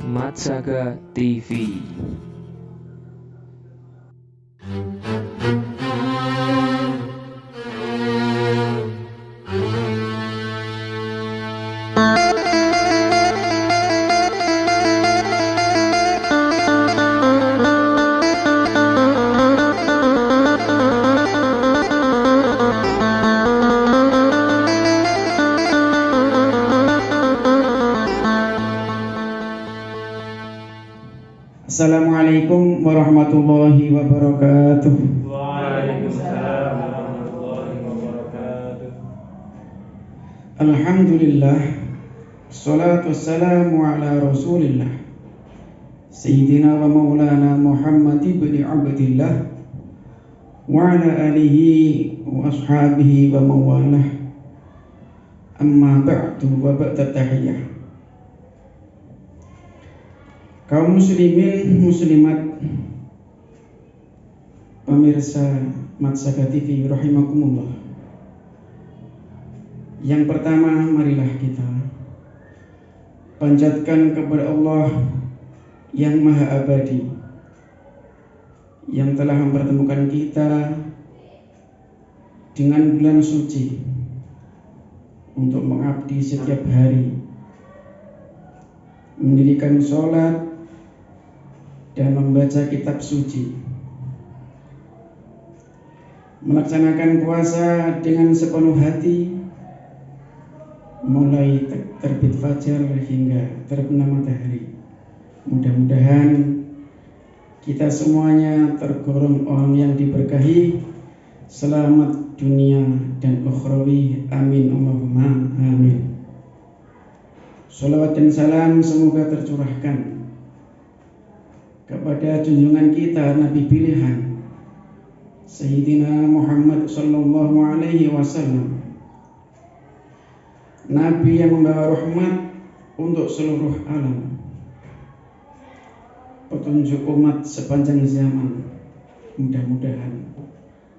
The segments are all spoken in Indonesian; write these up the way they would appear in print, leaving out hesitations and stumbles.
Matsaga TV. Assalamualaikum warahmatullahi wabarakatuh. Waalaikumsalam warahmatullahi wabarakatuh. Alhamdulillah, salatu wassalamu ala rasulillah Sayyidina wa maulana Muhammad ibn Abdillah wa ala alihi wa ashabihi wa mawalah. Amma ba'du wa ba'da tahiyyah. Kaum muslimin muslimat, pemirsa Matsaga TV rahimakumullah. Yang pertama, marilah kita panjatkan kepada Allah yang maha abadi, yang telah mempertemukan kita dengan bulan suci untuk mengabdi setiap hari, mendirikan sholat dan membaca kitab suci, melaksanakan puasa dengan sepenuh hati mulai terbit fajar hingga terbenam matahari. Mudah-mudahan kita semuanya tergolong orang yang diberkahi, selamat dunia dan ukhrawi. Amin Allahumma amin. Sholawat dan salam semoga tercurahkan kepada junjungan kita, Nabi pilihan Sayyidina Muhammad sallallahu alaihi wasallam, Nabi yang membawa rahmat untuk seluruh alam, petunjuk umat sepanjang zaman. Mudah-mudahan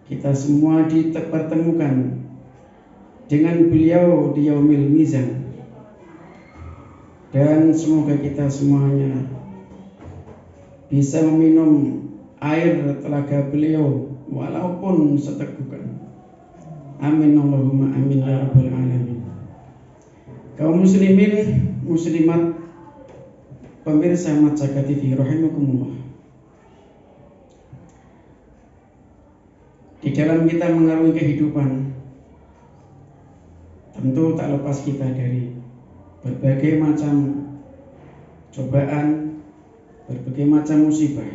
kita semua dipertemukan dengan beliau di yaumil mizan, dan semoga kita semuanya bisa meminum air telaga beliau walaupun setegukan. Amin Allahumma amin ya rabbal alamin. Kaum muslimin muslimat, pemirsa Matsaga TV rahimakumullah. Di dalam kita mengarungi kehidupan, tentu tak lepas kita dari berbagai macam cobaan, berbagai macam musibah.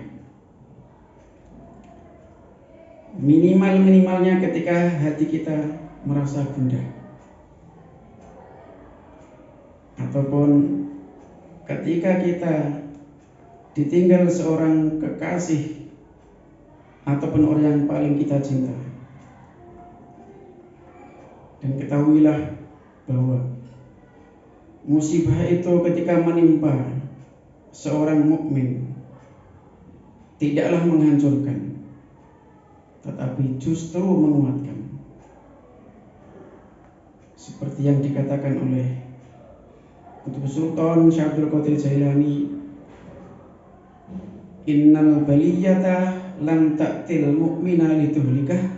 Minimalnya ketika hati kita merasa gundah, ataupun ketika kita ditinggal seorang kekasih ataupun orang yang paling kita cinta. Dan ketahuilah bahwa musibah itu ketika menimpa seorang mukmin tidaklah menghancurkan, tetapi justru menguatkan. Seperti yang dikatakan oleh Qutb Sultan Syekh Abdul Qadir Jailani, innal baliyata lam ta'til mu'mina lituhlikah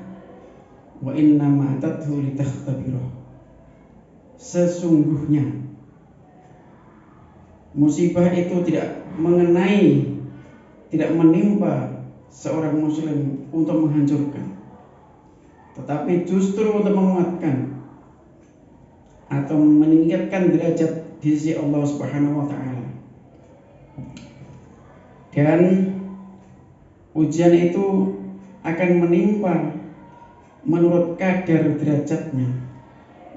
wa inna ma'atathu litakhtabirah. Sesungguhnya musibah itu tidak menimpa seorang muslim untuk menghancurkan, tetapi justru untuk menguatkan atau meningkatkan derajat di sisi Allah Subhanahu wa taala. Dan ujian itu akan menimpa menurut kadar derajatnya,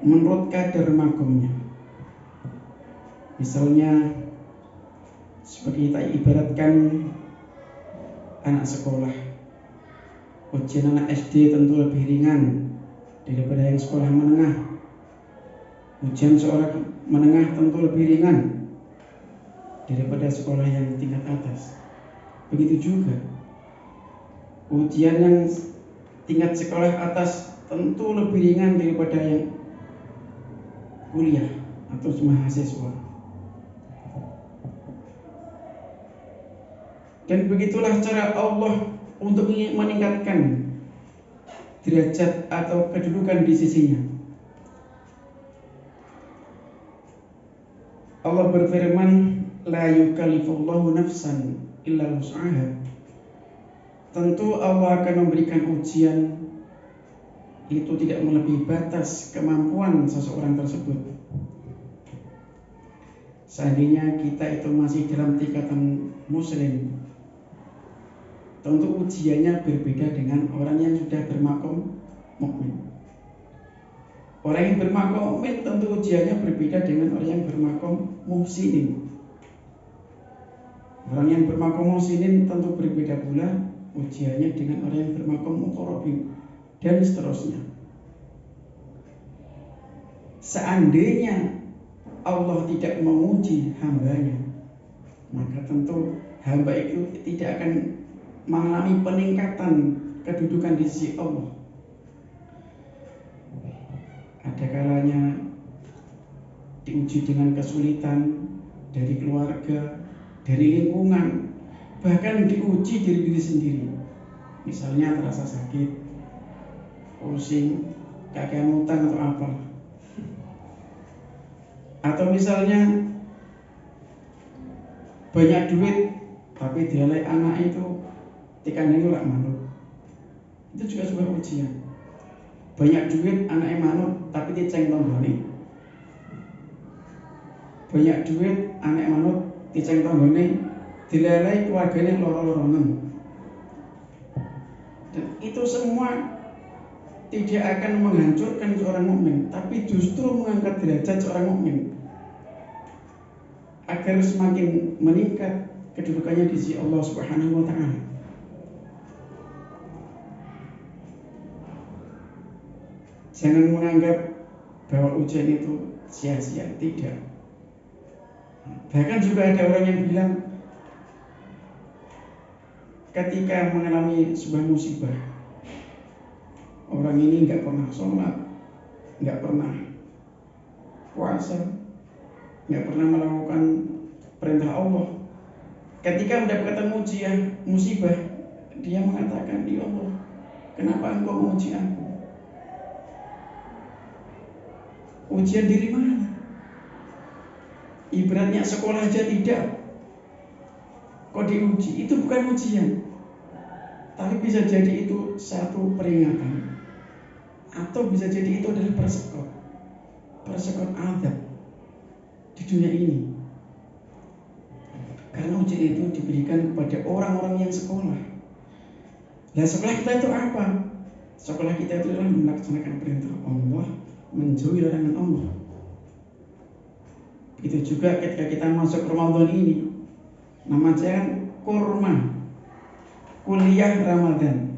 menurut kadar magumnya. Misalnya seperti kita ibaratkan anak sekolah, ujian anak SD tentu lebih ringan daripada yang sekolah menengah. Ujian seorang menengah tentu lebih ringan daripada sekolah yang tingkat atas. Begitu juga ujian yang tingkat sekolah atas tentu lebih ringan daripada yang kuliah atau mahasiswa. Dan begitulah cara Allah untuk meningkatkan derajat atau kedudukan di sisinya. Allah berfirman, la yukallifullahu nafsan illa wus'aha. Tentu Allah akan memberikan ujian itu tidak melebihi batas kemampuan seseorang tersebut. Seandainya kita itu masih dalam tingkatan muslim, tentu ujiannya berbeda dengan orang yang sudah bermakom mukmin. Orang yang bermakom mukmin tentu ujiannya berbeda dengan orang yang bermakom muhsinin. Orang yang bermakom muhsinin tentu berbeda pula ujiannya dengan orang yang bermakom muqarrabin dan seterusnya. Seandainya Allah tidak menguji hambanya, maka tentu hamba itu tidak akan mengalami peningkatan kedudukan di sisi Allah. Ada kalanya diuji dengan kesulitan dari keluarga, dari lingkungan, bahkan diuji diri sendiri. Misalnya terasa sakit, pusing, kakean utang atau apa. Atau misalnya banyak duit tapi dialek anak itu dikandani ora manut. Itu juga sebuah ujian. Banyak duit anaknya manut tapi diceng tonggone. Banyak duit anaknya manut diceng tonggone, dilelai keluarganya loro-loronen. Dan itu semua tidak akan menghancurkan seorang mukmin, tapi justru mengangkat derajat seorang mukmin agar semakin meningkat kedudukannya di sisi Allah Subhanahu wa taala. Jangan menganggap bahwa ujian itu sia-sia, tidak. Bahkan juga ada orang yang bilang ketika mengalami sebuah musibah, orang ini nggak pernah sholat, nggak pernah puasa, nggak pernah melakukan perintah Allah. Ketika mendapatkan ujian musibah, dia mengatakan, ya Allah, kenapa engkau menguji aku? Ujian dari mana? Ibaratnya sekolah aja tidak, kok diuji? Itu bukan ujian, tapi bisa jadi itu satu peringatan, atau bisa jadi itu adalah persekot azab di dunia ini. Karena ujian itu diberikan kepada orang-orang yang sekolah. Nah, sekolah kita itu apa? Sekolah kita itu adalah melaksanakan perintah Allah, menjauhi larangan Allah. Begitu juga ketika kita masuk Ramadan ini, namanya kurma, kuliah Ramadan.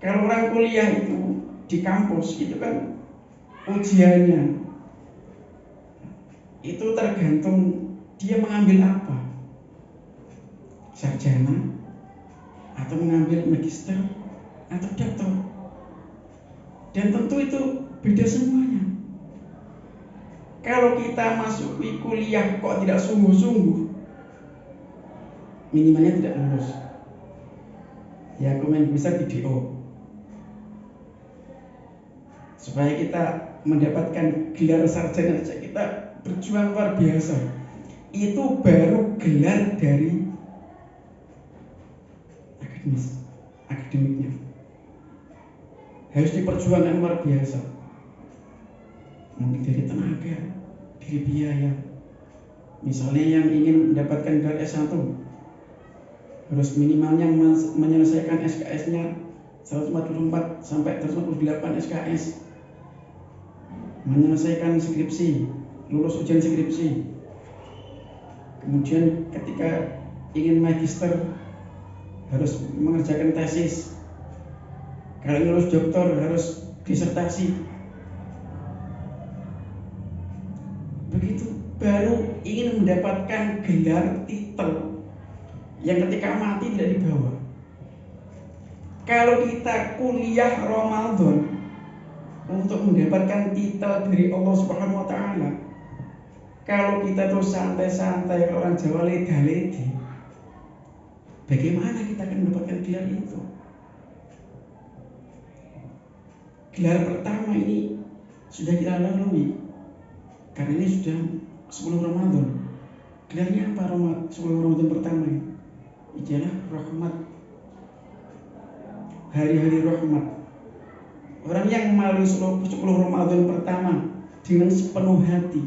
Kalau orang kuliah itu di kampus itu kan ujiannya itu tergantung dia mengambil apa, sarjana atau mengambil magister atau doktor, dan tentu itu beda semuanya. Kalau kita masuk kuliah kok tidak sungguh-sungguh, minimalnya tidak lulus. Ya komen besar di DO. Supaya kita mendapatkan gelar sarjana saja kita berjuang luar biasa. Itu baru gelar dari akademiknya. Harus diperjuangkan luar biasa. Mungkin dari tenaga, dari biaya. Misalnya yang ingin mendapatkan gelar S1 harus minimalnya menyelesaikan SKS-nya 144 sampai 148 SKS. Menyelesaikan skripsi, lulus ujian skripsi. Kemudian ketika ingin magister harus mengerjakan tesis. Kalau lulus doktor harus disertasi. Begitu baru ingin mendapatkan gelar titel yang ketika mati tidak dibawa. Kalau kita kuliah Ramadan untuk mendapatkan titel dari Allah Subhanahu wa taala, kalau kita tuh santai-santai, orang Jawa leda-ledi, Bagaimana kita akan mendapatkan gelar itu? Gelar pertama ini sudah kita lalui, karena ini sudah 10 Ramadan. Gelarnya apa 10 Ramadan pertama ini? Adalah rahmat, hari-hari rahmat. Orang yang melalui 10 Ramadan pertama dengan sepenuh hati,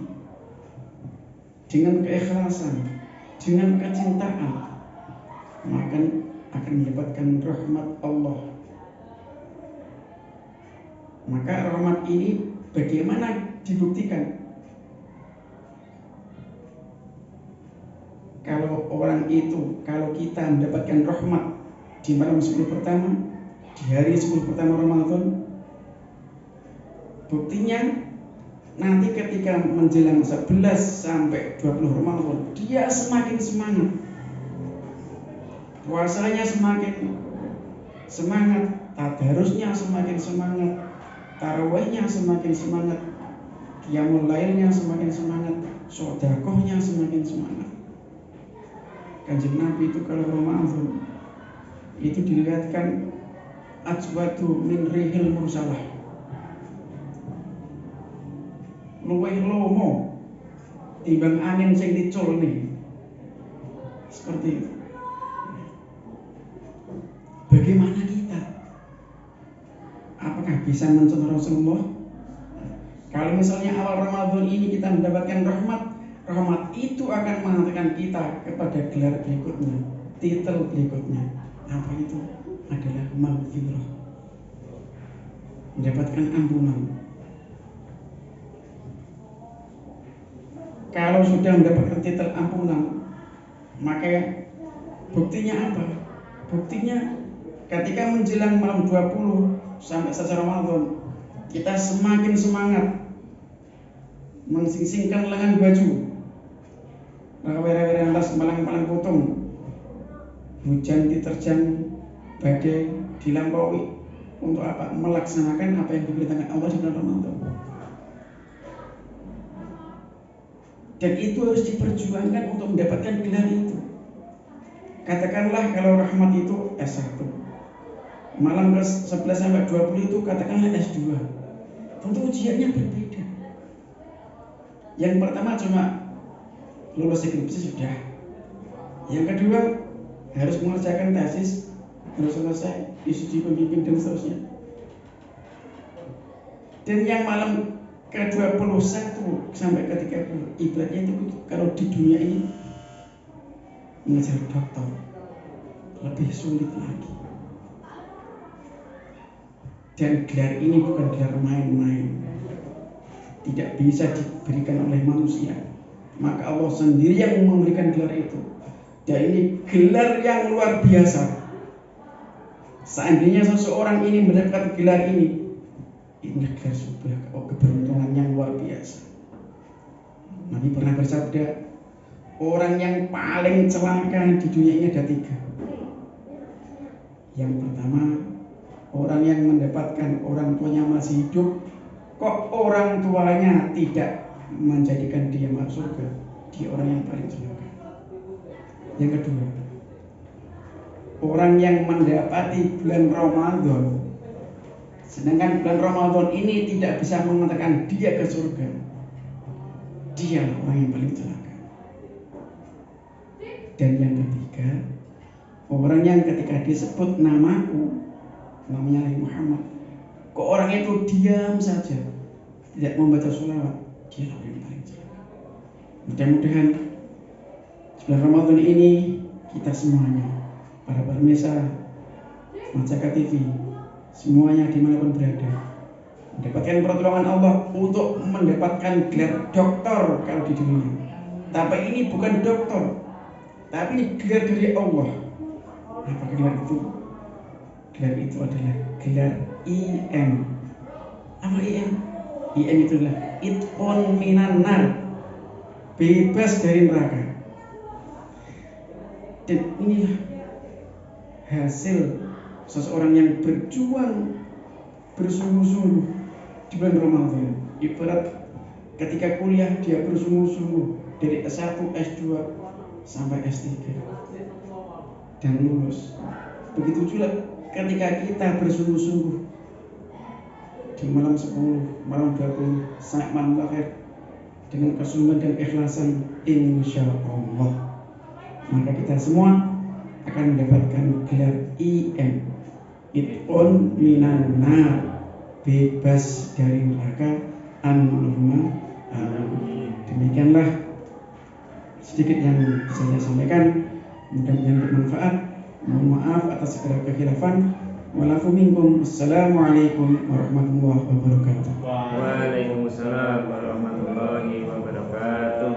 dengan keikhlasan, dengan kecintaan, maka akan mendapatkan rahmat Allah. Maka rahmat ini bagaimana dibuktikan? Kalau kita mendapatkan rahmat di malam 10 pertama, di hari 10 pertama Ramadan, buktinya nanti ketika menjelang 11 sampai 20 Ramadan, dia semakin semangat. Puasanya semakin semangat, tadarusnya semakin semangat, tarawihnya semakin semangat, qiyamul lailnya semakin semangat, sedekahnya semakin semangat. Kanjeng Nabi itu kalau Ramadan itu dilihatkan ajwadu min rihil mursalah, luwih lomo timbang angin sing diculne. Seperti itu. Bagaimana kita? Apakah bisa mencontoh Rasulullah? Kalau misalnya awal Ramadan ini kita mendapatkan rahmat itu akan menghantarkan kita kepada gelar berikutnya, titel berikutnya. Apa itu? Adalah maghfirah, mendapatkan ampunan. Kalau sudah mendapatkan titel ampunan, maka buktinya apa? Buktinya ketika menjelang malam 20 sampai 1 Ramadan, kita semakin semangat mengsingsingkan lengan baju, rawe-rawe lantas malang-malang potong, hujan diterjang, badai dilampaui. Untuk apa? Melaksanakan apa yang diperintahkan Allah di bulan Ramadan. Dan itu harus diperjuangkan untuk mendapatkan gelar itu. Katakanlah kalau rahmat itu S1, malam ke 11 sampai 20 itu katakanlah S2. Tentu ujiannya berbeda. Yang pertama cuma lulus skripsi sudah. Yang kedua harus mengerjakan tesis, harus selesai, isi pembimbing dan seterusnya. Dan yang malam ke-21 sampai ke-30, ibaratnya itu kalau di dunia ini mengejar dokter lebih sulit lagi. Dan gelar ini bukan gelar main-main, tidak bisa diberikan oleh manusia. Maka Allah sendiri yang memberikan gelar itu. Dan ini gelar yang luar biasa. Seandainya seseorang ini mendapatkan gelar ini gelar sebuah keberuntungan yang luar biasa. Nabi pernah bersabda, orang yang paling celaka di dunia ini ada 3. Yang pertama, orang yang mendapatkan orang tuanya masih hidup, kok orang tuanya tidak menjadikan dia masuk surga, dia orang yang paling celaka. Yang kedua, orang yang mendapati bulan Ramadan, sedangkan bulan Ramadan ini tidak bisa mengantarkan dia ke surga, dia orang yang paling celaka. Dan yang ketiga, orang yang ketika disebut namaku, namanya Nabi Muhammad, kok orang itu diam saja, tidak membaca sholawat, dia orang yang paling celaka. Mudah-mudahan bulan Ramadan ini kita semuanya, para pemirsa Majaka TV, semuanya dimanapun berada, mendapatkan pertolongan Allah untuk mendapatkan gelar doktor kalau di dunia. Tapi ini bukan doktor, tapi gelar dari Allah. Apa gelar itu? Gelar itu adalah gelar IM. Apa IM? IM itu adalah itqun minan nar, bebas dari neraka. Dan inilah hasil seseorang yang berjuang bersungguh-sungguh di bulan Ramadan. Ibarat ketika kuliah dia bersungguh-sungguh dari S1, S2 sampai S3. dan lulus. Begitu juga ketika kita bersungguh-sungguh di malam 10, malam 20, sampai malam akhir dengan kesungguhan dan ikhlasan, insya Allah, maka kita semua akan mendapatkan gelar IM, Itqun minan nar, bebas dari neraka. Allahumma amin. Demikianlah sedikit yang saya sampaikan, mudah-mudahan bermanfaat. Mohon maaf atas segala kekhilafan. Walafu minkum. Assalamualaikum warahmatullahi wabarakatuh. Waalaikumsalam warahmatullahi wabarakatuh.